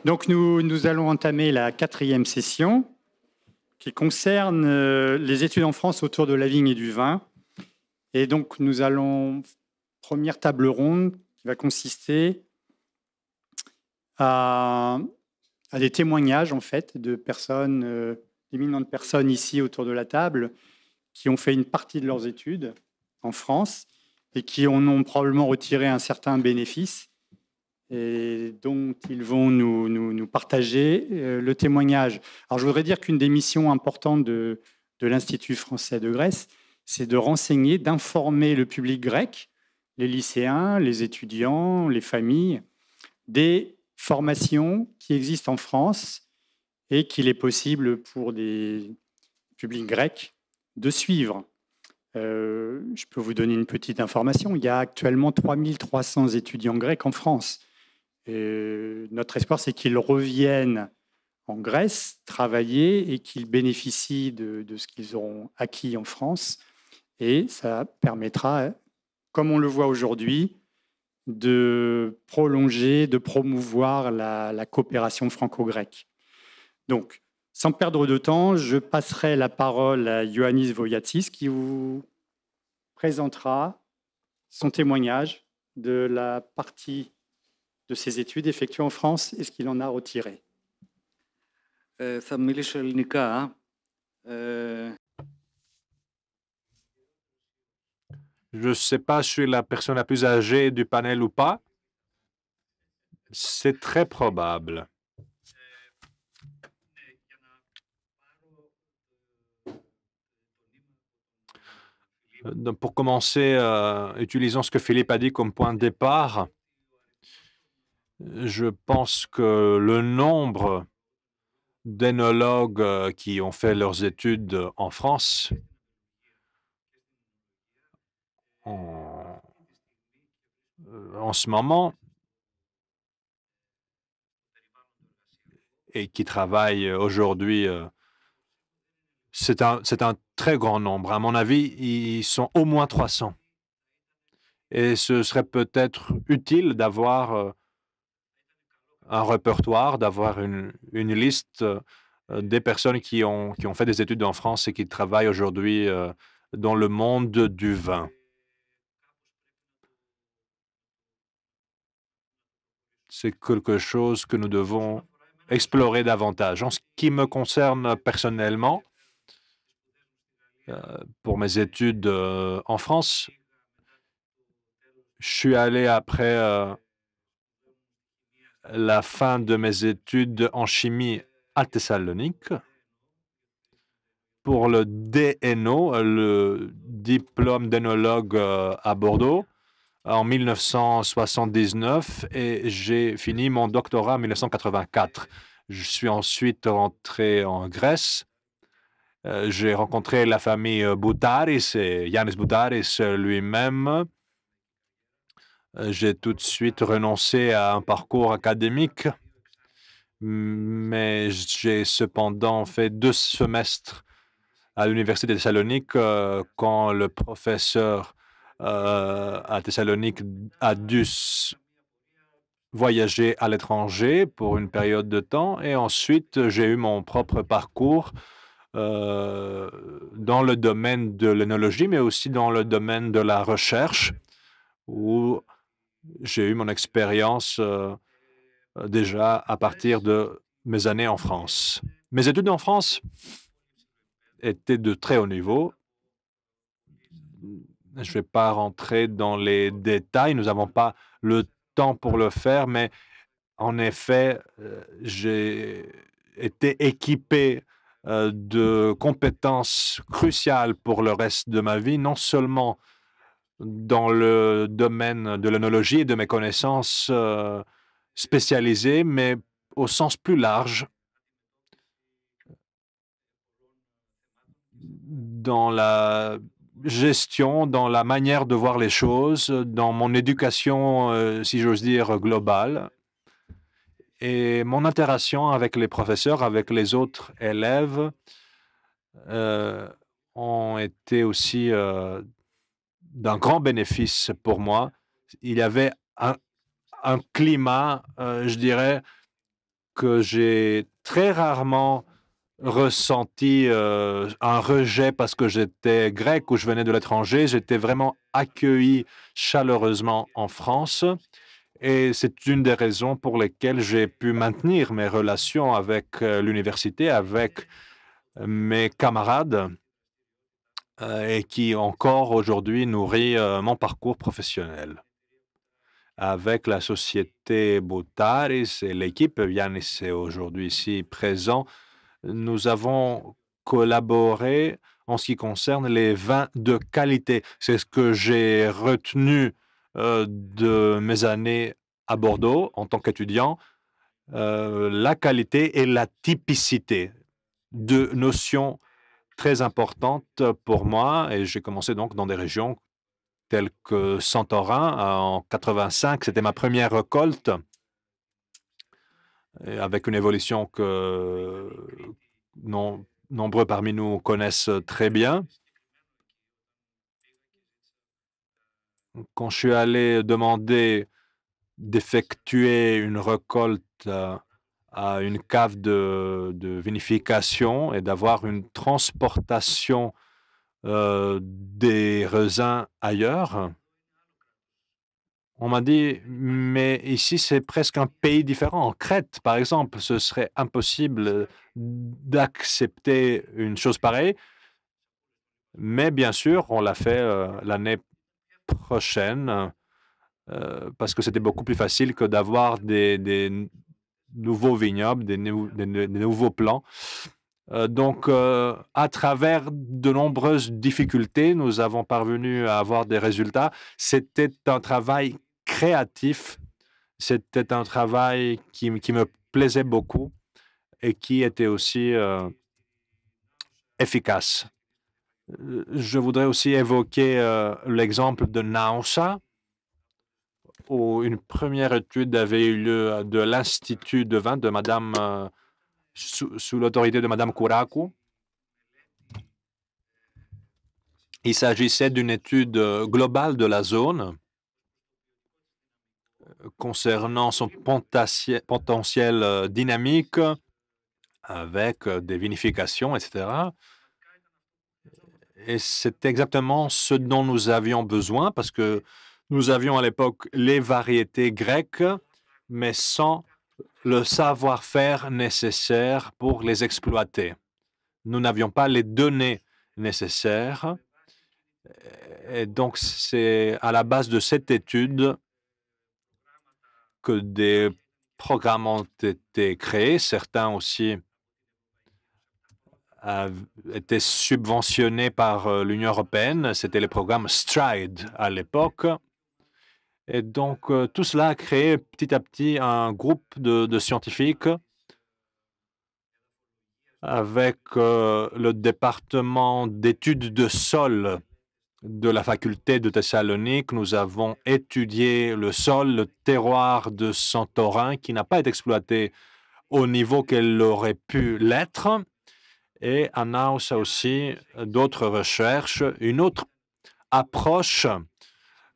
Donc, nous allons entamer la 4e session qui concerne les études en France autour de la vigne et du vin. Et donc, nous allons, première table ronde qui va consister à des témoignages, en fait, de personnes, d'éminentes personnes ici autour de la table qui ont fait une partie de leurs études en France et qui en ont probablement retiré un certain bénéfice et dont ils vont nous partager le témoignage. Alors, je voudrais dire qu'une des missions importantes de l'Institut français de Grèce, c'est de renseigner, d'informer le public grec, les lycéens, les étudiants, les familles, des formations qui existent en France et qu'il est possible pour des publics grecs de suivre. Je peux vous donner une petite information. Il y a actuellement 3300 étudiants grecs en France. Notre espoir, c'est qu'ils reviennent en Grèce, travailler et qu'ils bénéficient de ce qu'ils auront acquis en France. Et ça permettra, comme on le voit aujourd'hui, de prolonger, de promouvoir la coopération franco-grecque. Donc, sans perdre de temps, je passerai la parole à Ioannis Voiatsis qui vous présentera son témoignage de la partie de ses études effectuées en France et ce qu'il en a retiré. Θα μιλήσω ελληνικά. Je ne sais pas si je suis la personne la plus âgée du panel ou pas. C'est très probable. Donc, pour commencer, utilisons ce que Philippe a dit comme point de départ. Je pense que le nombre d'énologues qui ont fait leurs études en France en ce moment et qui travaillent aujourd'hui, c'est un très grand nombre. À mon avis, ils sont au moins 300. Et ce serait peut-être utile d'avoir un répertoire, d'avoir une liste des personnes qui ont fait des études en France et qui travaillent aujourd'hui dans le monde du vin. C'est quelque chose que nous devons explorer davantage. En ce qui me concerne personnellement, pour mes études en France, je suis allé après la fin de mes études en chimie à Thessalonique pour le DNO, le diplôme d'énologue à Bordeaux, en 1979 et j'ai fini mon doctorat en 1984. Je suis ensuite rentré en Grèce. J'ai rencontré la famille Boutaris et Yannis Boutaris lui-même. J'ai tout de suite renoncé à un parcours académique, mais j'ai cependant fait 2 semestres à l'Université de Thessalonique quand le professeur à Thessalonique a dû voyager à l'étranger pour une période de temps et ensuite j'ai eu mon propre parcours dans le domaine de l'œnologie, mais aussi dans le domaine de la recherche où j'ai eu mon expérience déjà à partir de mes années en France. Mes études en France étaient de très haut niveau. Je ne vais pas rentrer dans les détails, nous n'avons pas le temps pour le faire, mais en effet, j'ai été équipé de compétences cruciales pour le reste de ma vie, non seulement dans le domaine de l'œnologie et de mes connaissances spécialisées, mais au sens plus large, dans la gestion, dans la manière de voir les choses, dans mon éducation, si j'ose dire, globale. Et mon interaction avec les professeurs, avec les autres élèves, ont été aussi d'un grand bénéfice pour moi. Il y avait un climat, je dirais, que j'ai très rarement ressenti un rejet parce que j'étais grec ou je venais de l'étranger. J'étais vraiment accueilli chaleureusement en France et c'est une des raisons pour lesquelles j'ai pu maintenir mes relations avec l'université, avec mes camarades et qui encore aujourd'hui nourrit mon parcours professionnel. Avec la société Boutaris et l'équipe, Yannis est aujourd'hui ici présent, nous avons collaboré en ce qui concerne les vins de qualité. C'est ce que j'ai retenu de mes années à Bordeaux en tant qu'étudiant. La qualité et la typicité, deux notions très importantes pour moi. Et j'ai commencé donc dans des régions telles que Santorin en 85. C'était ma première récolte, et avec une évolution que nombreux parmi nous connaissent très bien. Quand je suis allé demander d'effectuer une récolte à une cave de vinification et d'avoir une transportation des raisins ailleurs, on m'a dit, mais ici, c'est presque un pays différent. En Crète, par exemple, ce serait impossible d'accepter une chose pareille. Mais bien sûr, on l'a fait l'année prochaine parce que c'était beaucoup plus facile que d'avoir des nouveaux vignobles, des nouveaux plans. Donc, à travers de nombreuses difficultés, nous avons parvenu à avoir des résultats. C'était un travail créatif, c'était un travail qui me plaisait beaucoup et qui était aussi efficace. Je voudrais aussi évoquer l'exemple de Naousa, où une première étude avait eu lieu de l'Institut de vin de Madame, sous l'autorité de Madame Kourakou. Il s'agissait d'une étude globale de la zone concernant son potentiel dynamique avec des vinifications, etc. Et c'est exactement ce dont nous avions besoin parce que nous avions à l'époque les variétés grecques, mais sans le savoir-faire nécessaire pour les exploiter. Nous n'avions pas les données nécessaires. Et donc, c'est à la base de cette étude que des programmes ont été créés. Certains aussi étaient subventionnés par l'Union européenne. C'était le programme STRIDE à l'époque. Et donc, tout cela a créé petit à petit un groupe de scientifiques avec le département d'études de sol de la faculté de Thessalonique. Nous avons étudié le sol, le terroir de Santorin qui n'a pas été exploité au niveau qu'elle aurait pu l'être. Et à Naus aussi d'autres recherches. Une autre approche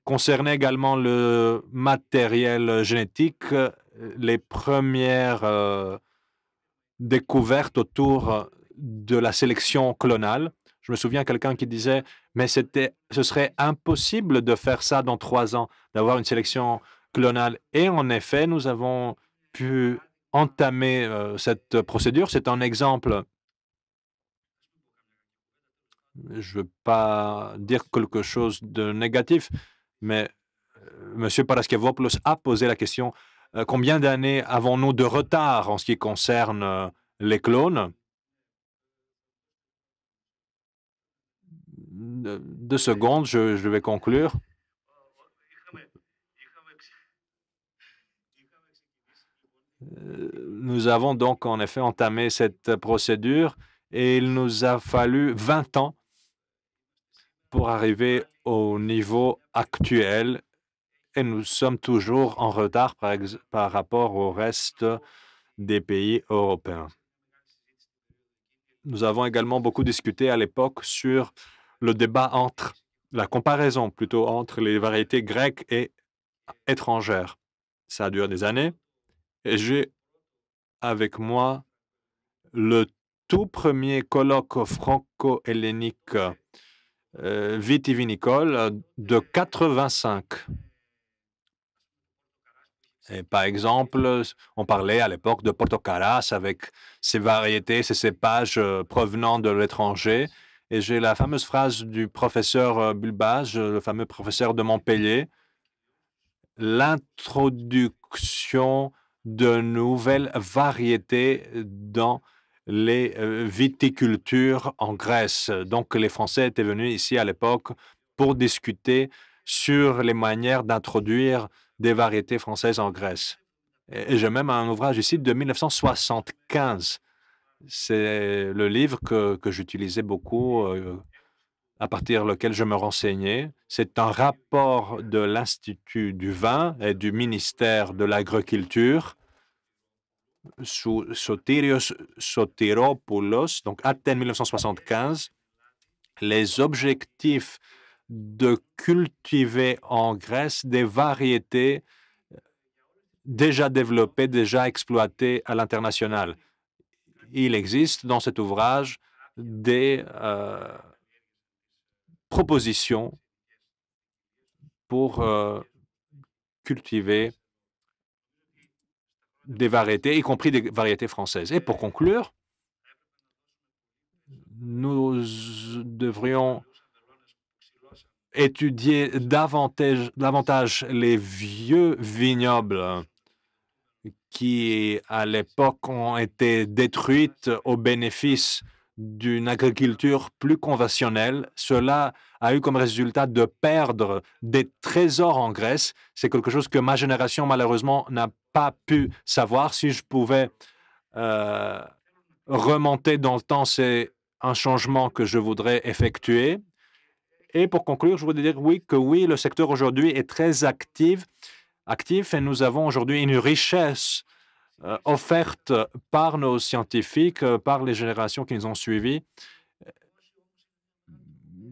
concernait également le matériel génétique, les premières découvertes autour de la sélection clonale. Je me souviens quelqu'un qui disait, mais ce serait impossible de faire ça dans 3 ans, d'avoir une sélection clonale. Et en effet, nous avons pu entamer cette procédure. C'est un exemple. Je ne veux pas dire quelque chose de négatif, mais M. Paraskevopoulos a posé la question, combien d'années avons-nous de retard en ce qui concerne les clones? 2 secondes, je vais conclure. Nous avons donc en effet entamé cette procédure et il nous a fallu 20 ans pour arriver au niveau actuel et nous sommes toujours en retard par rapport au reste des pays européens. Nous avons également beaucoup discuté à l'époque sur le débat la comparaison plutôt entre les variétés grecques et étrangères. Ça a duré des années et j'ai avec moi le tout premier colloque franco-hellénique vitivinicole de 85. Et par exemple, on parlait à l'époque de Porto Caras avec ses variétés, ses cépages provenant de l'étranger. Et j'ai la fameuse phrase du professeur Bulbage, le fameux professeur de Montpellier, l'introduction de nouvelles variétés dans les viticultures en Grèce. Donc, les Français étaient venus ici à l'époque pour discuter sur les manières d'introduire des variétés françaises en Grèce. Et j'ai même un ouvrage ici de 1975. C'est le livre que j'utilisais beaucoup, à partir duquel je me renseignais. C'est un rapport de l'Institut du vin et du ministère de l'Agriculture sous Sotirios Sotiropoulos, donc Athènes 1975, les objectifs de cultiver en Grèce des variétés déjà développées, déjà exploitées à l'international. Il existe dans cet ouvrage des propositions pour cultiver des variétés, y compris des variétés françaises. Et pour conclure, nous devrions étudier davantage les vieux vignobles qui, à l'époque, ont été détruites au bénéfice d'une agriculture plus conventionnelle. Cela a eu comme résultat de perdre des trésors en Grèce. C'est quelque chose que ma génération, malheureusement, n'a pas pu savoir. Si je pouvais remonter dans le temps, c'est un changement que je voudrais effectuer. Et pour conclure, je voudrais dire oui, le secteur aujourd'hui est très actif et nous avons aujourd'hui une richesse offerte par nos scientifiques, par les générations qui nous ont suivis.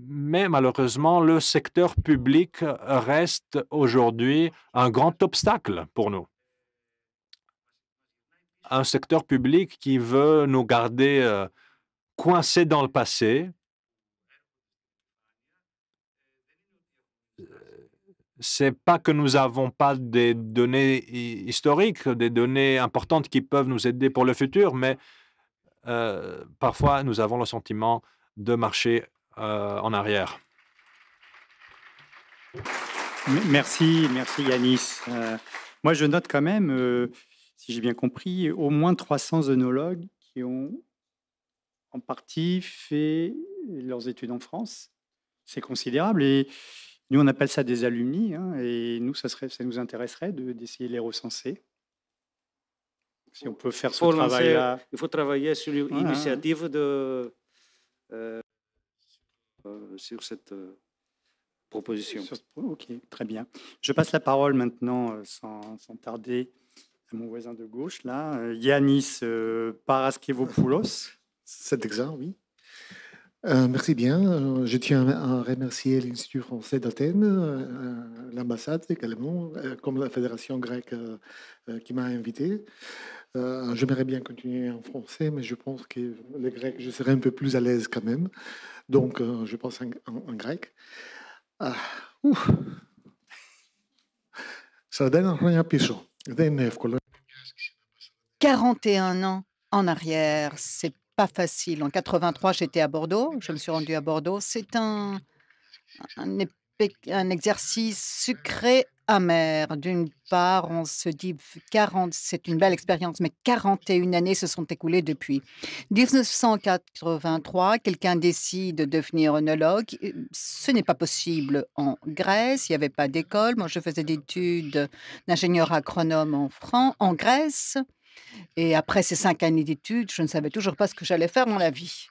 Mais malheureusement, le secteur public reste aujourd'hui un grand obstacle pour nous. Un secteur public qui veut nous garder coincés dans le passé. C'est pas que nous n'avons pas des données historiques, des données importantes qui peuvent nous aider pour le futur, mais parfois nous avons le sentiment de marcher en arrière. Merci Yanis. Moi, je note quand même, si j'ai bien compris, au moins 300 œnologues qui ont en partie fait leurs études en France. C'est considérable et nous, on appelle ça des alumni, hein, et nous, ça nous intéresserait d'essayer de les recenser. Si on peut faire ce travail-là. Il faut travailler sur l'initiative sur cette proposition. OK, très bien. Je passe la parole maintenant, sans tarder, à mon voisin de gauche, là, Yanis Paraskevopoulos. C'est exact, oui. Merci bien. Je tiens à remercier l'Institut français d'Athènes, l'ambassade également, comme la Fédération grecque qui m'a invité. J'aimerais bien continuer en français, mais je pense que le grec, je serais un peu plus à l'aise quand même. Donc, je pense en grec. Ça donne rien πίσω. Δεν είναι εύκολο. 41 ans en arrière, c'est pas facile. En 83, j'étais à Bordeaux. Je me suis rendue à Bordeaux. C'est un exercice sucré amer. D'une part, on se dit 40, c'est une belle expérience, mais 41 années se sont écoulées depuis. 1983, quelqu'un décide de devenir œnologue. Ce n'est pas possible en Grèce. Il n'y avait pas d'école. Moi, je faisais des études d'ingénieur agronome en Grèce. Et après ces 5 années d'études, je ne savais toujours pas ce que j'allais faire dans la vie.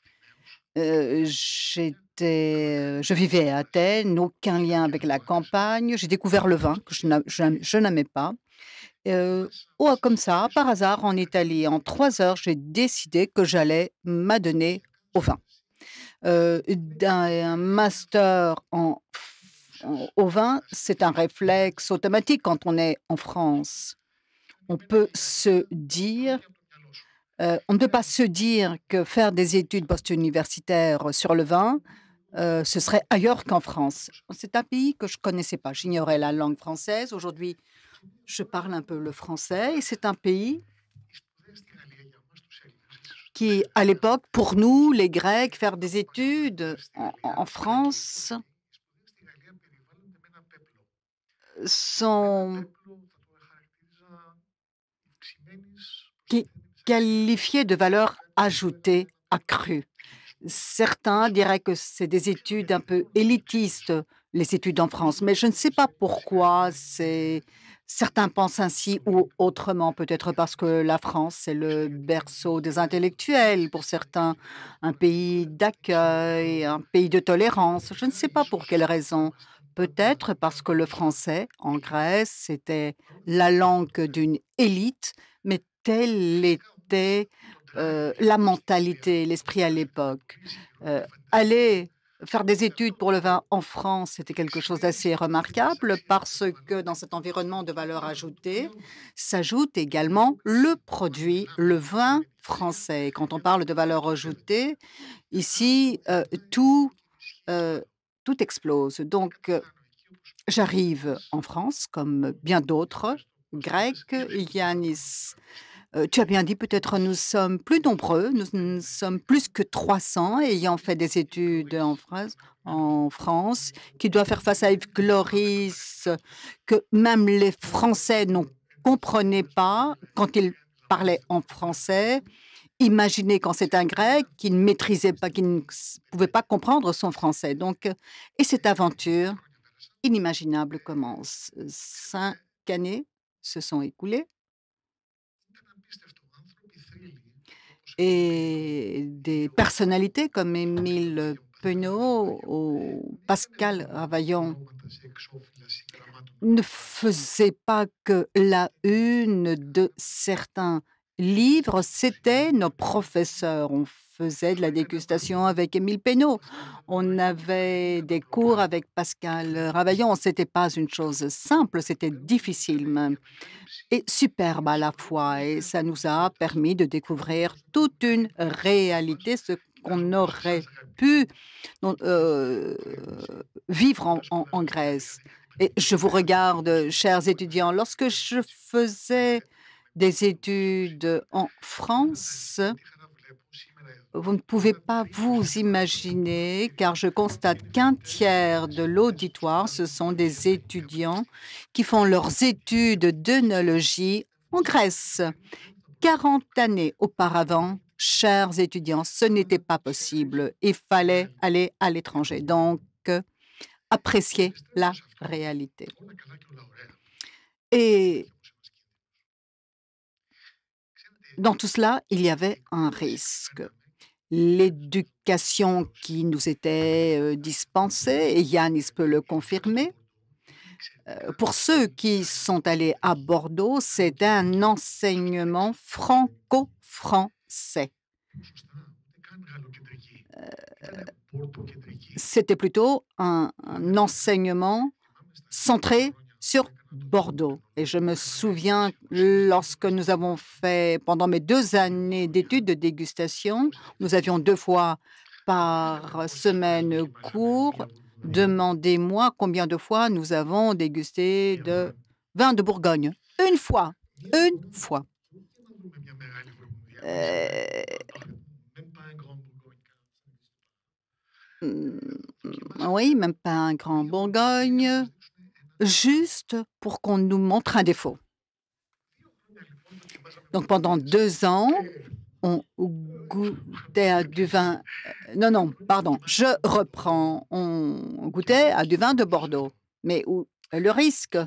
Je vivais à Athènes, aucun lien avec la campagne. J'ai découvert le vin que je n'aimais pas. Comme ça, par hasard, en Italie, en 3 heures, j'ai décidé que j'allais m'adonner au vin. Un master au vin, c'est un réflexe automatique quand on est en France. On peut se dire On ne peut pas se dire que faire des études post-universitaires sur le vin, ce serait ailleurs qu'en France. C'est un pays que je ne connaissais pas. J'ignorais la langue française. Aujourd'hui, je parle un peu le français et c'est un pays qui, à l'époque, pour nous, les Grecs, faire des études en France sont qualifiés de valeur ajoutée accrue. Certains diraient que c'est des études un peu élitistes, les études en France, mais je ne sais pas pourquoi certains pensent ainsi ou autrement. Peut-être parce que la France, c'est le berceau des intellectuels, pour certains, un pays d'accueil, un pays de tolérance. Je ne sais pas pour quelle raison. Peut-être parce que le français, en Grèce, c'était la langue d'une élite, mais telle était la mentalité, l'esprit à l'époque. Aller faire des études pour le vin en France, c'était quelque chose d'assez remarquable parce que dans cet environnement de valeur ajoutée s'ajoute également le produit, le vin français. Quand on parle de valeur ajoutée, ici, euh, tout explose. Donc, j'arrive en France, comme bien d'autres Grecs. Yanis, tu as bien dit, peut-être nous sommes plus nombreux, nous sommes plus que 300 ayant fait des études en France, qui doivent faire face à Yves Gloris, que même les Français ne comprenaient pas quand ils parlaient en français. Imaginez quand c'est un Grec qui ne maîtrisait pas, qui ne pouvait pas comprendre son français. Donc, et cette aventure inimaginable commence. 5 années se sont écoulées et des personnalités comme Émile Penaud ou Pascal Ravaillon ne faisaient pas que la une de certains livres, c'était nos professeurs. On faisait de la dégustation avec Émile Penaud. On avait des cours avec Pascal Ravaillon. Ce n'était pas une chose simple, c'était difficile même et superbe à la fois. Et ça nous a permis de découvrir toute une réalité, ce qu'on aurait pu non, vivre en Grèce. Et je vous regarde, chers étudiants, lorsque je faisais des études en France, vous ne pouvez pas vous imaginer, car je constate qu'un tiers de l'auditoire, ce sont des étudiants qui font leurs études d'œnologie en Grèce. 40 années auparavant, chers étudiants, ce n'était pas possible. Il fallait aller à l'étranger. Donc, apprécier la réalité. Et dans tout cela, il y avait un risque. L'éducation qui nous était dispensée, et Yanis peut le confirmer, pour ceux qui sont allés à Bordeaux, c'est un enseignement franco-français. C'était plutôt un enseignement centré sur Bordeaux. Et je me souviens, lorsque nous avons fait, pendant mes 2 années d'études de dégustation, nous avions 2 fois par semaine cours. Demandez-moi combien de fois nous avons dégusté de vin de Bourgogne. Une fois. Une fois. Oui, même pas un grand Bourgogne, juste pour qu'on nous montre un défaut. Donc pendant 2 ans, on goûtait à du vin. Non, pardon, je reprends. On goûtait à du vin de Bordeaux. Mais le risque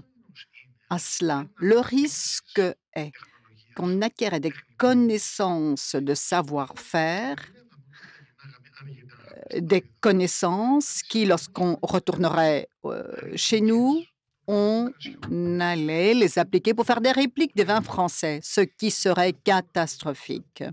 à cela, le risque est qu'on acquiert des connaissances de savoir-faire, des connaissances qui, lorsqu'on retournerait chez nous, on allait les appliquer pour faire des répliques des vins français, ce qui serait catastrophique.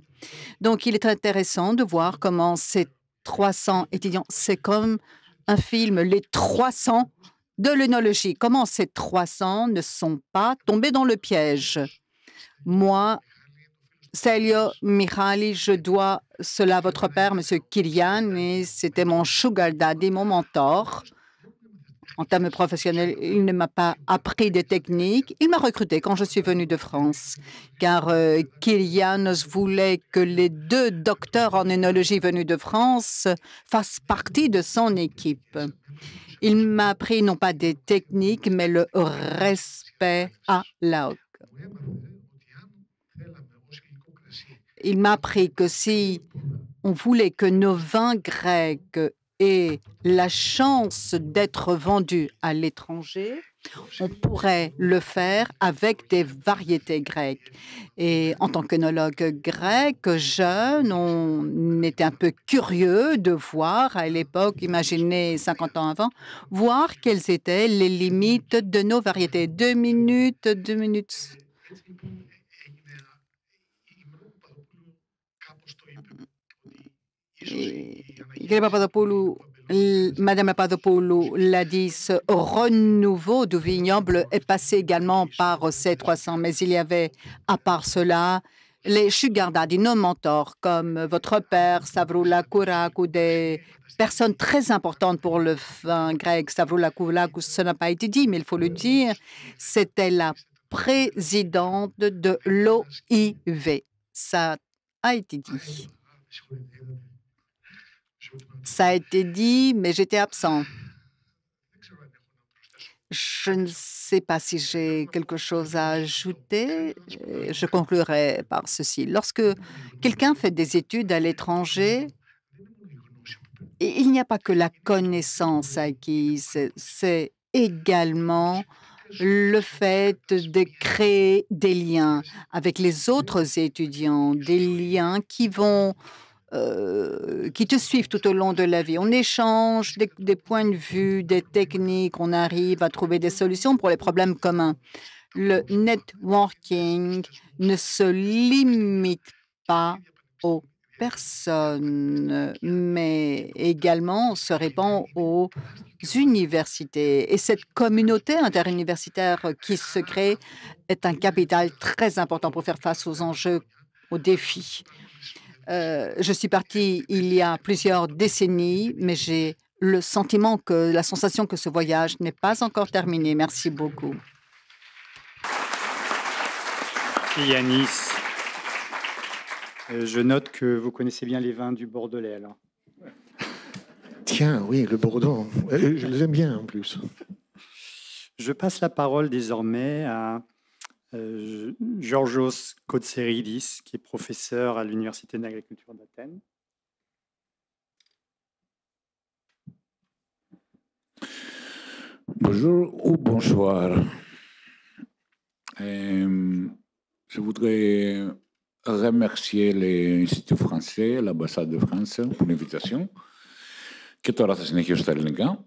Donc, il est intéressant de voir comment ces 300 étudiants, c'est comme un film, les 300 de l'œnologie, comment ces 300 ne sont pas tombés dans le piège. Moi, Stelio Michali, je dois cela à votre père, Monsieur Kylian, et c'était mon sugar daddy, mon mentor. En termes professionnels, il ne m'a pas appris des techniques. Il m'a recruté quand je suis venue de France, car Kylian voulait que les 2 docteurs en œnologie venus de France fassent partie de son équipe. Il m'a appris non pas des techniques, mais le respect à la. Il m'a appris que si on voulait que nos vins grecs aient la chance d'être vendus à l'étranger, on pourrait le faire avec des variétés grecques. Et en tant qu'œnologue grec jeune, on était un peu curieux de voir à l'époque, imaginez 50 ans avant, voir quelles étaient les limites de nos variétés. 2 minutes, 2 minutes. Madame Papadopoulou l'a dit, ce renouveau du vignoble est passé également par C300, mais il y avait, à part cela, les sugar daddy, nos mentors, comme votre père, Stavroula Kourak, ou des personnes très importantes pour le vin grec. Stavroula Kourak, ce n'a pas été dit, mais il faut le dire, c'était la présidente de l'OIV. Ça a été dit. Ça a été dit, mais j'étais absent. Je ne sais pas si j'ai quelque chose à ajouter. Je conclurai par ceci. Lorsque quelqu'un fait des études à l'étranger, il n'y a pas que la connaissance acquise, c'est également le fait de créer des liens avec les autres étudiants, des liens qui te suivent tout au long de la vie. On échange des points de vue, des techniques, on arrive à trouver des solutions pour les problèmes communs. Le networking ne se limite pas aux personnes, mais également se répand aux universités. Et cette communauté interuniversitaire qui se crée est un capital très important pour faire face aux enjeux, aux défis. Je suis partie il y a plusieurs décennies, mais j'ai la sensation que ce voyage n'est pas encore terminé. Merci beaucoup. Yanis, je note que vous connaissez bien les vins du Bordelais, alors. Tiens, oui, le Bordeaux. Je les aime bien en plus. Je passe la parole désormais à Georgios Koutseridis, qui est professeur à l'Université d'agriculture d'Athènes. Bonjour ou bonsoir. Je voudrais remercier l'Institut français, l'ambassade de France pour l'invitation. Και τώρα θα συνεχίσω στα ελληνικά.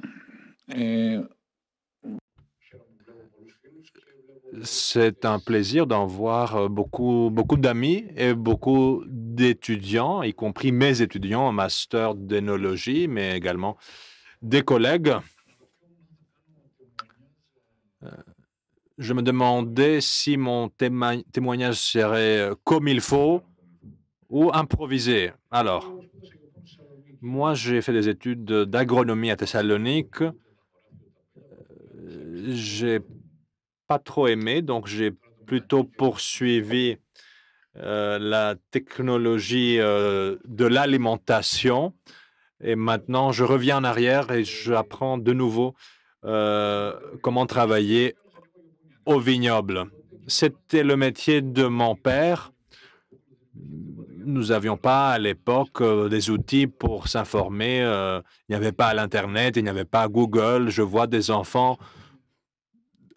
C'est un plaisir d'en voir beaucoup d'amis et beaucoup d'étudiants, y compris mes étudiants en master d'œnologie, mais également des collègues. Je me demandais si mon témoignage serait comme il faut ou improvisé. Alors, moi, j'ai fait des études d'agronomie à Thessalonique. J'ai pas trop aimé, donc j'ai plutôt poursuivi la technologie de l'alimentation. Et maintenant, je reviens en arrière et j'apprends de nouveau comment travailler au vignoble. C'était le métier de mon père. Nous n'avions pas à l'époque des outils pour s'informer. Il n'y avait pas l'Internet, il n'y avait pas Google. Je vois des enfants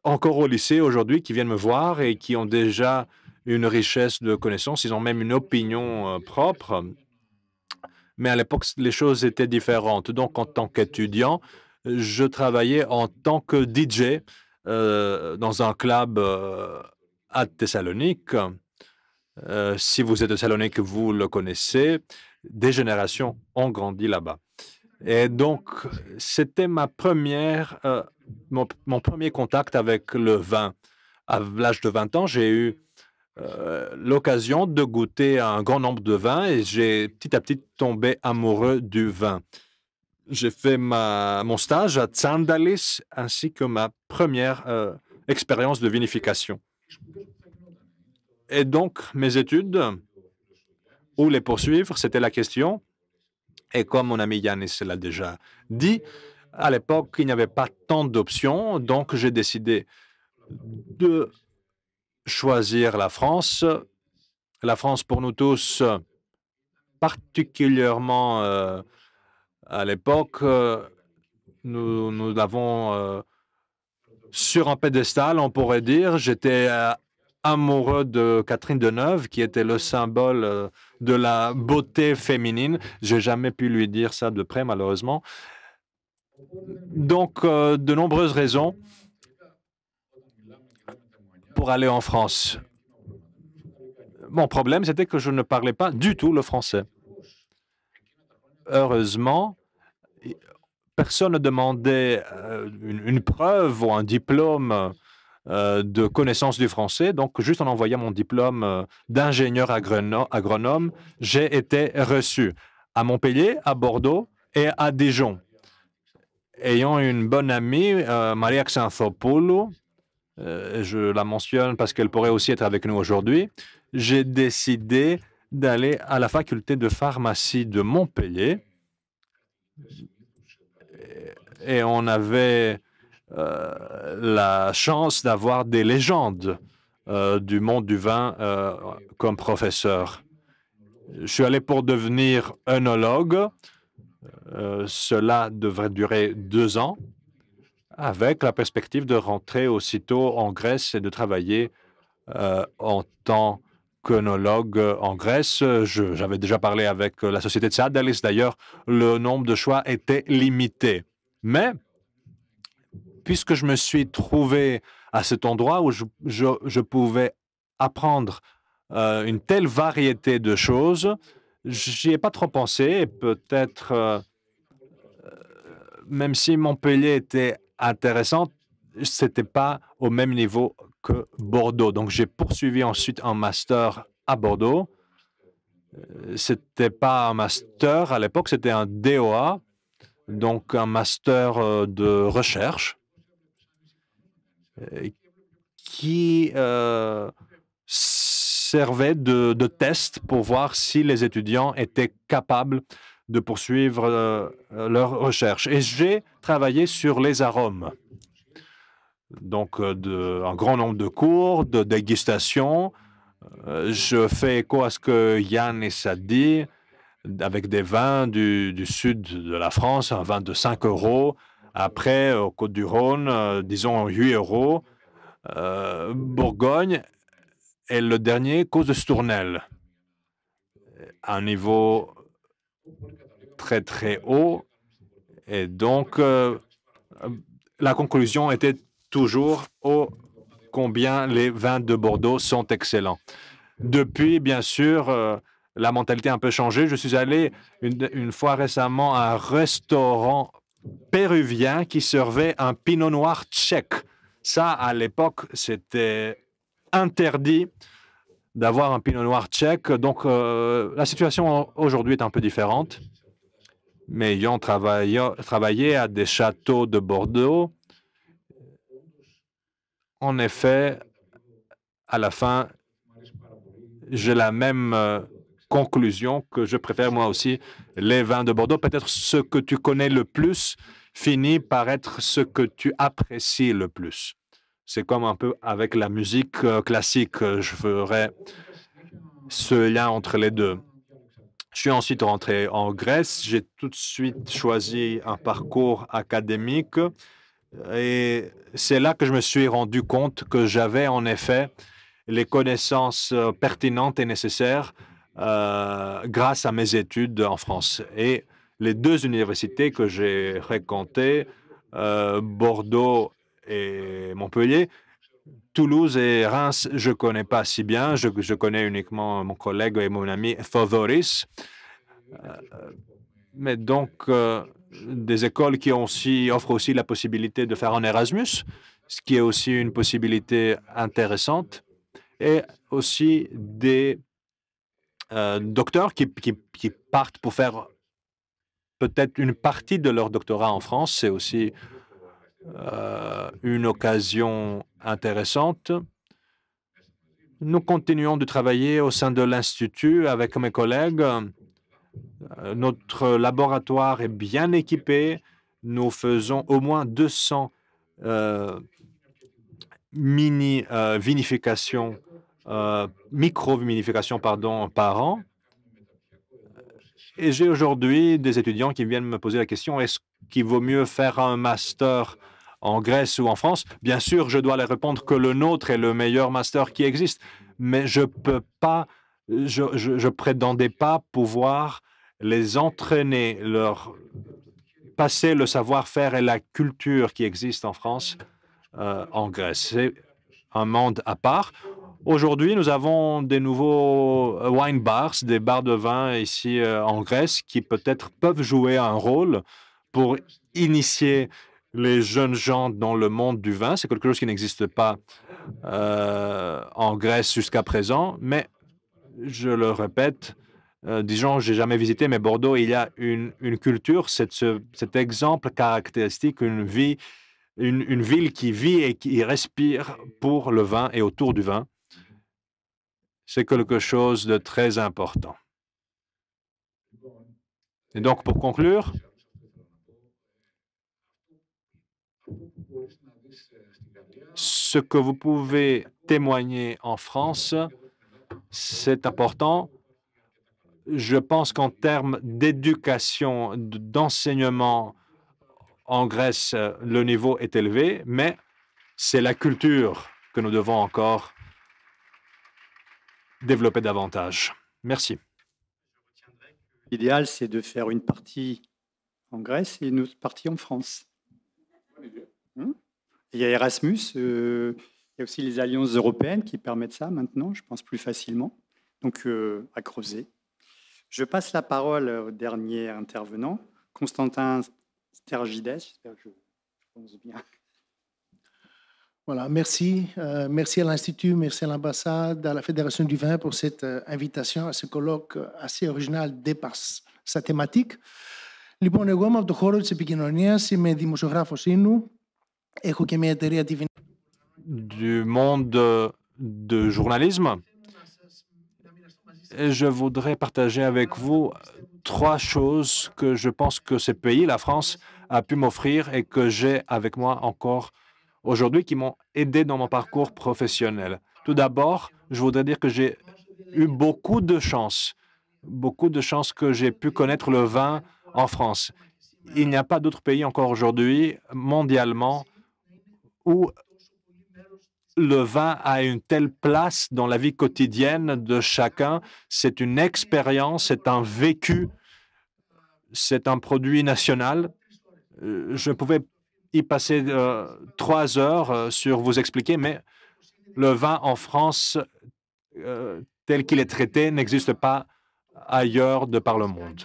encore au lycée aujourd'hui qui viennent me voir et qui ont déjà une richesse de connaissances. Ils ont même une opinion propre. Mais à l'époque, les choses étaient différentes. Donc, en tant qu'étudiant, je travaillais en tant que DJ dans un club à Thessalonique. Si vous êtes de Thessalonique, vous le connaissez. Des générations ont grandi là-bas. Et donc, c'était mon premier contact avec le vin. À l'âge de 20 ans, j'ai eu l'occasion de goûter un grand nombre de vins et j'ai petit à petit tombé amoureux du vin. J'ai fait mon stage à Tsandalis ainsi que ma première expérience de vinification. Et donc, mes études, où les poursuivre, c'était la question. Et comme mon ami Yanis l'a déjà dit, à l'époque, il n'y avait pas tant d'options, donc j'ai décidé de choisir la France. La France, pour nous tous, particulièrement à l'époque, nous l'avons sur un pédestal, on pourrait dire. J'étais amoureux de Catherine Deneuve, qui était le symbole de la beauté féminine. Je n'ai jamais pu lui dire ça de près, malheureusement. Donc, de nombreuses raisons pour aller en France. Mon problème, c'était que je ne parlais pas du tout le français. Heureusement, personne ne demandait une preuve ou un diplôme de connaissance du français. Donc, juste en envoyant mon diplôme d'ingénieur agronome, j'ai été reçu à Montpellier, à Bordeaux et à Dijon. Ayant une bonne amie, Maria Xanthopoulou, je la mentionne parce qu'elle pourrait aussi être avec nous aujourd'hui, j'ai décidé d'aller à la faculté de pharmacie de Montpellier. Et on avait la chance d'avoir des légendes du monde du vin comme professeur. Je suis allé pour devenir œnologue. Cela devrait durer 2 ans, avec la perspective de rentrer aussitôt en Grèce et de travailler en tant qu'œnologue en Grèce. J'avais déjà parlé avec la société de Tsandalis. D'ailleurs, le nombre de choix était limité. Mais, puisque je me suis trouvé à cet endroit où je pouvais apprendre une telle variété de choses, j'y ai pas trop pensé. Et peut-être, même si Montpellier était intéressant, ce n'était pas au même niveau que Bordeaux. Donc, j'ai poursuivi ensuite un master à Bordeaux. Ce n'était pas un master à l'époque, c'était un DOA, donc un master de recherche qui servait de test pour voir si les étudiants étaient capables de poursuivre leur recherche. Et j'ai travaillé sur les arômes. Donc, un grand nombre de cours, de dégustation. Je fais écho à ce que Yanis a dit, avec des vins du sud de la France, un vin de 5 €. Après, aux Côtes-du-Rhône, disons 8 €. Bourgogne est le dernier, Côte de Stournel, à un niveau très, très haut. Et donc, la conclusion était toujours combien les vins de Bordeaux sont excellents. Depuis, bien sûr, la mentalité a un peu changé. Je suis allé une fois récemment à un restaurant péruvien qui servait un pinot noir tchèque. Ça, à l'époque, c'était interdit d'avoir un pinot noir tchèque. Donc, la situation aujourd'hui est un peu différente. Mais ayant travaillé à des châteaux de Bordeaux, en effet, à la fin, j'ai la même conclusion que je préfère moi aussi les vins de Bordeaux. Peut-être ce que tu connais le plus finit par être ce que tu apprécies le plus. C'est comme un peu avec la musique classique. Je ferai ce lien entre les deux. Je suis ensuite rentré en Grèce. J'ai tout de suite choisi un parcours académique. Et c'est là que je me suis rendu compte que j'avais en effet les connaissances pertinentes et nécessaires grâce à mes études en France. Et les 2 universités que j'ai fréquentées, Bordeaux et Montpellier, Toulouse et Reims, je ne connais pas si bien. Je connais uniquement mon collègue et mon ami Thodoris. Mais donc, des écoles qui offrent aussi la possibilité de faire un Erasmus, ce qui est aussi une possibilité intéressante. et aussi des docteurs qui partent pour faire peut-être une partie de leur doctorat en France. C'est aussi une occasion intéressante. Nous continuons de travailler au sein de l'Institut avec mes collègues. Notre laboratoire est bien équipé. Nous faisons au moins 200 mini-vinifications, micro-vinifications, pardon, par an. Et j'ai aujourd'hui des étudiants qui viennent me poser la question, est-ce qu'il vaut mieux faire un master en Grèce ou en France? Bien sûr, je dois leur répondre que le nôtre est le meilleur master qui existe, mais je peux pas, je prétendais pas pouvoir les entraîner, leur passer le savoir-faire et la culture qui existe en France en Grèce. C'est un monde à part. Aujourd'hui, nous avons des nouveaux wine bars, des bars de vin ici en Grèce qui peut-être peuvent jouer un rôle pour initier les jeunes gens dans le monde du vin. C'est quelque chose qui n'existe pas en Grèce jusqu'à présent, mais je le répète, Dijon, je n'ai jamais visité, mais Bordeaux, il y a une culture, cet exemple caractéristique, une ville qui vit et qui respire pour le vin et autour du vin. C'est quelque chose de très important. Et donc, pour conclure, ce que vous pouvez témoigner en France, c'est important. Je pense qu'en termes d'éducation, d'enseignement en Grèce, le niveau est élevé, mais c'est la culture que nous devons encore développer davantage. Merci. L'idéal, c'est de faire une partie en Grèce et une autre partie en France. Il y a Erasmus, il y a aussi les alliances européennes qui permettent ça maintenant, je pense plus facilement, donc à creuser. Je passe la parole au dernier intervenant, Constantin Stergides, j'espère que je prononce bien. Voilà, merci. Merci à l'Institut, merci à l'ambassade, à la Fédération du vin pour cette invitation à ce colloque assez original dépasse sa thématique. Λοιπόν, εγώ είμαι από το χώρο της επικοινωνίας, είμαι δημοσιογράφος ίνου, έχω και μια εταιρεία τη Du monde de journalisme. Et je voudrais partager avec vous 3 choses que je pense que ce pays, la France, a pu m'offrir et que j'ai avec moi encore aujourd'hui qui m'ont aidé dans mon parcours professionnel. Tout d'abord, je voudrais dire que j'ai eu beaucoup de chance que j'ai pu connaître le vin en France. Il n'y a pas d'autre pays encore aujourd'hui, mondialement, où le vin a une telle place dans la vie quotidienne de chacun. C'est une expérience, c'est un vécu, c'est un produit national. Je pouvais y passer 3 heures sur vous expliquer, mais le vin en France, tel qu'il est traité, n'existe pas ailleurs de par le monde.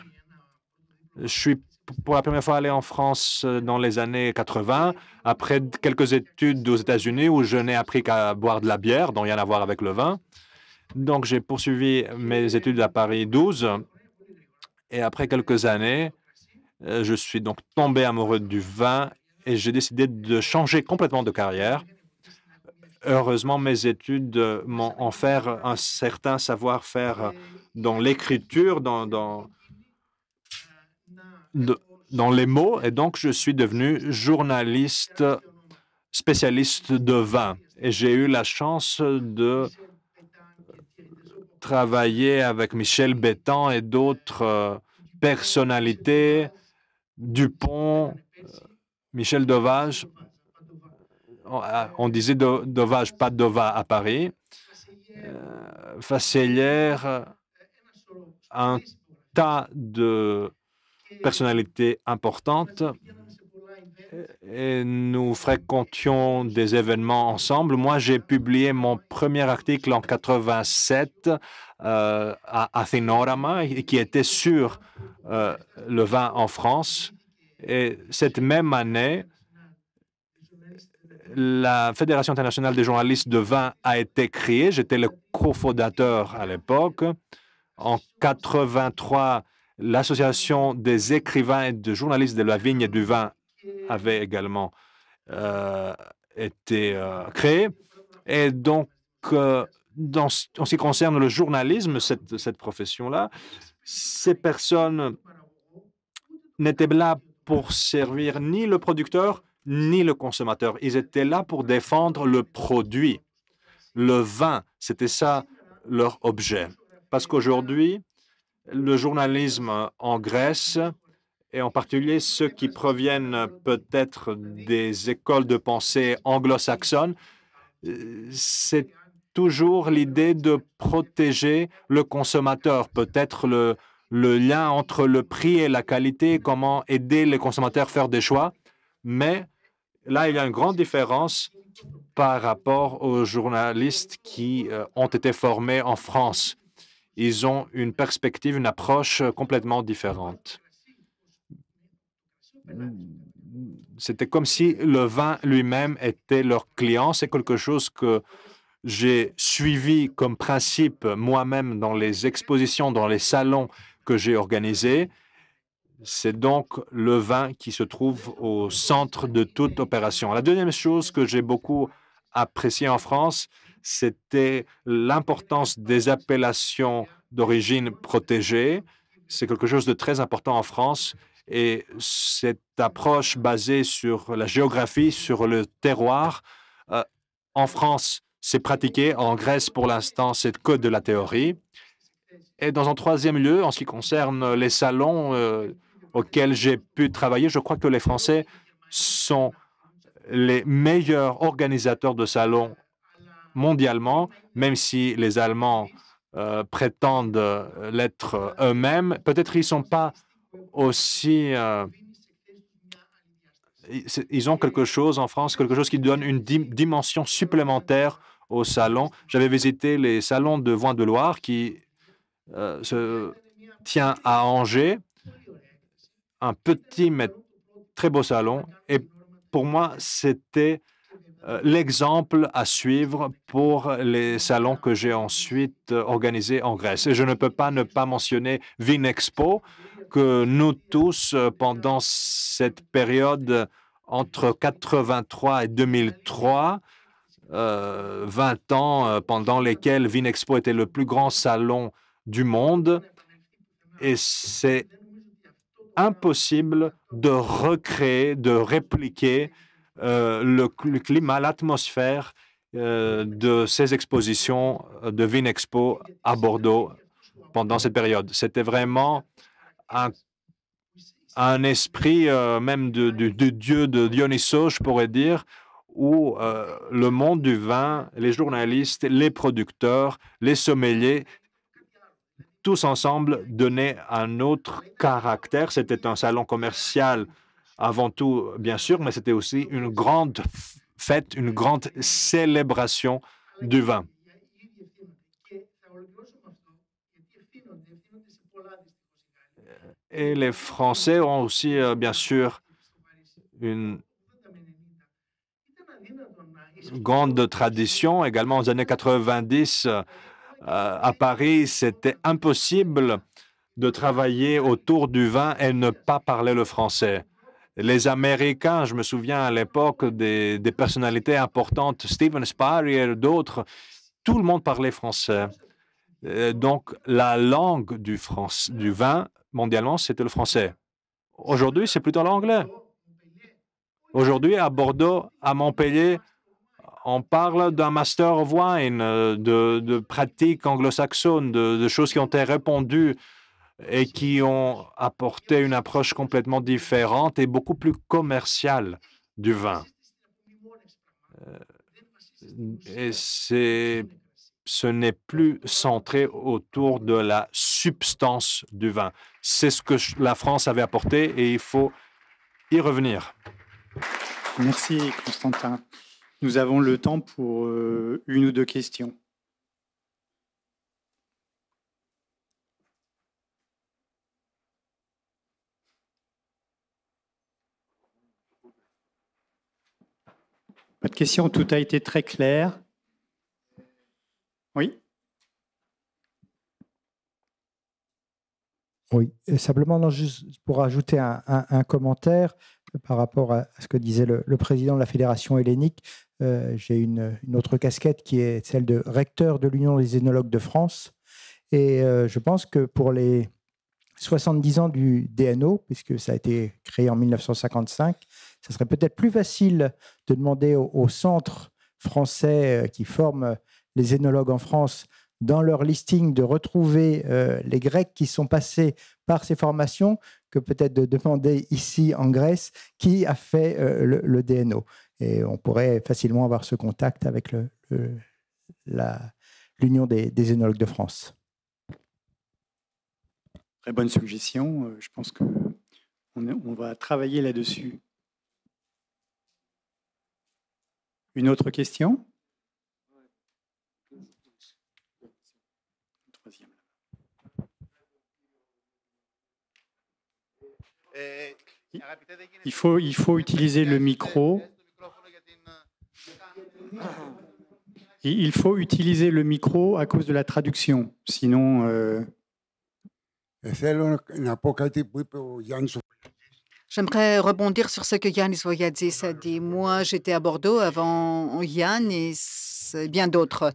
Je suis pour la première fois allé en France dans les années 80, après quelques études aux États-Unis où je n'ai appris qu'à boire de la bière, dont rien à voir avec le vin. Donc, j'ai poursuivi mes études à Paris 12 et après quelques années, je suis donc tombé amoureux du vin et j'ai décidé de changer complètement de carrière. Heureusement, mes études m'ont offert un certain savoir-faire dans l'écriture, dans les mots, et donc je suis devenu journaliste spécialiste de vin. Et j'ai eu la chance de travailler avec Michel Bétan et d'autres personnalités, Dupont, Michel Devache. On disait Devache, pas Deva à Paris. Facelière, un tas de personnalités importantes et nous fréquentions des événements ensemble. Moi, j'ai publié mon premier article en 87 à Athénorama qui était sur le vin en France. Et cette même année, la Fédération internationale des journalistes de vin a été créée. J'étais le cofondateur à l'époque. En 83, l'Association des écrivains et de journalistes de la vigne et du vin avait également été créée. Et donc, en ce qui concerne le journalisme, cette profession-là, ces personnes n'étaient là pour servir ni le producteur ni le consommateur. Ils étaient là pour défendre le produit, le vin. C'était ça leur objet. Parce qu'aujourd'hui, le journalisme en Grèce, et en particulier ceux qui proviennent peut-être des écoles de pensée anglo-saxonnes, c'est toujours l'idée de protéger le consommateur, peut-être le lien entre le prix et la qualité, comment aider les consommateurs à faire des choix. Mais là, il y a une grande différence par rapport aux journalistes qui ont été formés en France. Ils ont une perspective, une approche complètement différente. C'était comme si le vin lui-même était leur client. C'est quelque chose que j'ai suivi comme principe moi-même dans les expositions, dans les salons que j'ai organisés. C'est donc le vin qui se trouve au centre de toute opération. La deuxième chose que j'ai beaucoup appréciée en France, c'était l'importance des appellations d'origine protégée. C'est quelque chose de très important en France. Et cette approche basée sur la géographie, sur le terroir, en France, c'est pratiqué. En Grèce, pour l'instant, c'est que de la théorie. Et dans un troisième lieu, en ce qui concerne les salons auxquels j'ai pu travailler, je crois que les Français sont les meilleurs organisateurs de salons mondialement, même si les Allemands prétendent l'être eux-mêmes. Peut-être ils ne sont pas aussi... ils ont quelque chose en France, quelque chose qui donne une dimension supplémentaire au salon. J'avais visité les salons de Vin de Loire qui se tient à Angers, un petit mais très beau salon. Et pour moi, c'était l'exemple à suivre pour les salons que j'ai ensuite organisés en Grèce. Et je ne peux pas ne pas mentionner Vinexpo, que nous tous, pendant cette période entre 83 et 2003, 20 ans pendant lesquels Vinexpo était le plus grand salon du monde, et c'est impossible de recréer, de répliquer le climat, l'atmosphère de ces expositions de Vinexpo à Bordeaux pendant cette période. C'était vraiment un esprit même de dieu de Dionysos, je pourrais dire, où le monde du vin, les journalistes, les producteurs, les sommeliers, tous ensemble donnaient un autre caractère. C'était un salon commercial avant tout, bien sûr, mais c'était aussi une grande fête, une grande célébration du vin. Et les Français ont aussi, bien sûr, une grande tradition. Également, aux années 90, à Paris, c'était impossible de travailler autour du vin et ne pas parler le français. Les Américains, je me souviens à l'époque des personnalités importantes, Stephen Spurrier et d'autres, tout le monde parlait français. Donc, la langue du vin, mondialement, c'était le français. Aujourd'hui, c'est plutôt l'anglais. Aujourd'hui, à Bordeaux, à Montpellier, on parle d'un master of wine, de pratiques anglo-saxonnes, de choses qui ont été répandues et qui ont apporté une approche complètement différente et beaucoup plus commerciale du vin. Et ce n'est plus centré autour de la substance du vin. C'est ce que la France avait apporté et il faut y revenir. Merci, Constantin. Nous avons le temps pour une ou deux questions. Pas de questions, tout a été très clair. Oui. Oui, et simplement, non, juste pour ajouter un commentaire par rapport à ce que disait le président de la Fédération hellénique, j'ai une autre casquette qui est celle de recteur de l'Union des œnologues de France. Et je pense que pour les 70 ans du DNO, puisque ça a été créé en 1955, ça serait peut-être plus facile de demander au centre français qui forme les œnologues en France, dans leur listing, de retrouver les Grecs qui sont passés par ces formations, que peut-être de demander ici en Grèce qui a fait le DNO. Et on pourrait facilement avoir ce contact avec l'Union des œnologues de France. Très bonne suggestion. Je pense qu'on va travailler là-dessus. Une autre question? Troisième. Il faut utiliser le micro. Il faut utiliser le micro à cause de la traduction. Sinon... J'aimerais rebondir sur ce que Yannis Voyadzis a dit. Moi, j'étais à Bordeaux avant Yannis et bien d'autres.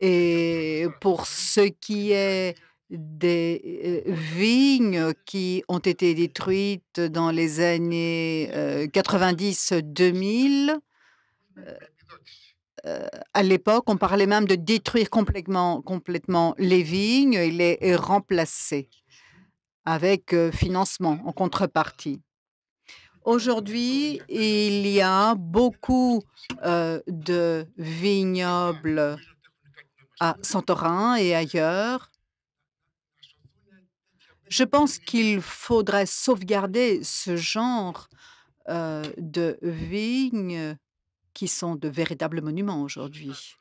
Et pour ce qui est des vignes qui ont été détruites dans les années 90-2000, à l'époque, on parlait même de détruire complètement les vignes et les remplacer avec financement en contrepartie. Aujourd'hui, il y a beaucoup de vignobles à Santorin et ailleurs. Je pense qu'il faudrait sauvegarder ce genre de vignes qui sont de véritables monuments aujourd'hui.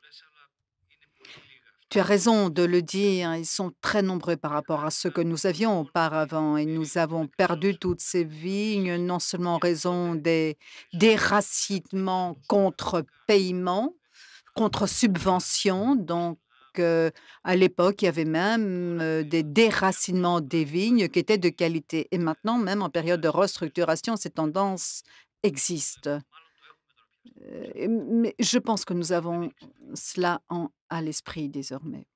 Tu as raison de le dire, ils sont très nombreux par rapport à ce que nous avions auparavant et nous avons perdu toutes ces vignes, non seulement en raison des déracinements contre paiement, contre subvention. Donc, à l'époque, il y avait même des déracinements des vignes qui étaient de qualité. Et maintenant, même en période de restructuration, ces tendances existent. Mais je pense que nous avons cela à l'esprit désormais.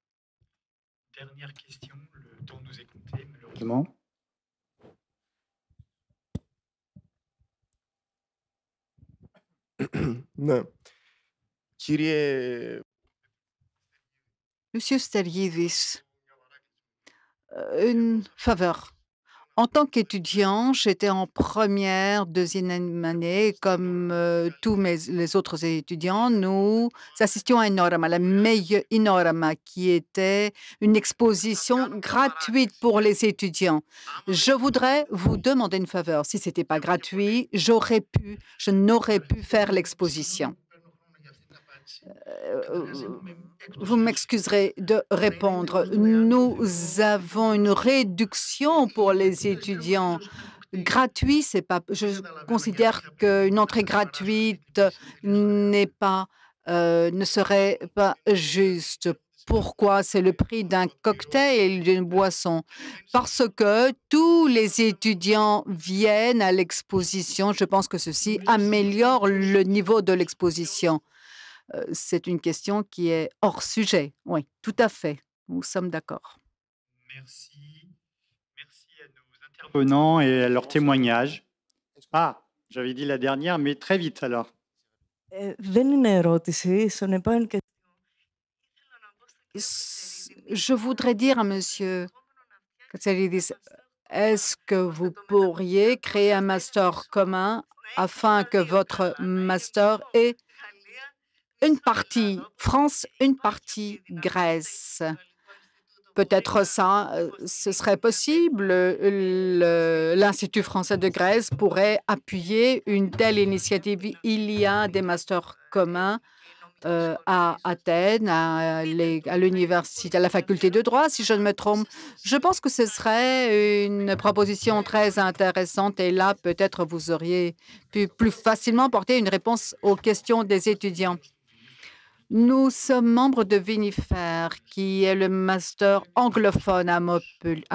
Dernière question, le temps nous est compté, malheureusement. Ναι. Κύριε Monsieur Styliadis, une faveur. En tant qu'étudiant, j'étais en première, deuxième année, comme tous les autres étudiants. Nous assistions à Inorama, la meilleure Inorama, qui était une exposition gratuite pour les étudiants. Je voudrais vous demander une faveur. Si ce n'était pas gratuit, je n'aurais pu faire l'exposition. Vous m'excuserez de répondre. Nous avons une réduction pour les étudiants. Gratuit, c'est pas. Je considère qu'une entrée gratuite ne serait pas juste. Pourquoi? C'est le prix d'un cocktail, d'une boisson. Parce que tous les étudiants viennent à l'exposition. Je pense que ceci améliore le niveau de l'exposition. C'est une question qui est hors sujet. Oui, tout à fait. Nous sommes d'accord. Merci. Merci à nos intervenants et à leurs témoignages. Ah, j'avais dit la dernière, mais très vite alors. Je voudrais dire à Monsieur Katsalidis, est-ce que vous pourriez créer un master commun afin que votre master ait une partie France, une partie Grèce? Peut-être ça, ce serait possible. L'Institut français de Grèce pourrait appuyer une telle initiative. Il y a des masters communs à Athènes, à l'université, à la faculté de droit, si je ne me trompe. Je pense que ce serait une proposition très intéressante et là, peut-être vous auriez pu plus facilement porter une réponse aux questions des étudiants. Nous sommes membres de Vinifer, qui est le master anglophone à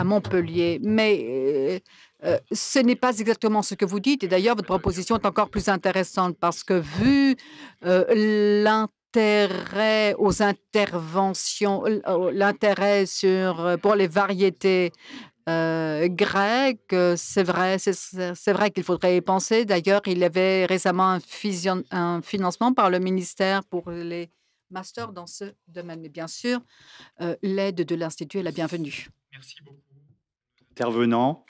Montpellier, mais ce n'est pas exactement ce que vous dites. Et d'ailleurs, votre proposition est encore plus intéressante parce que vu l'intérêt aux interventions, l'intérêt pour les variétés grecques, c'est vrai qu'il faudrait y penser. D'ailleurs, il y avait récemment un financement par le ministère pour les masters dans ce domaine. Mais bien sûr, l'aide de l'Institut est la bienvenue. Merci beaucoup. Intervenant.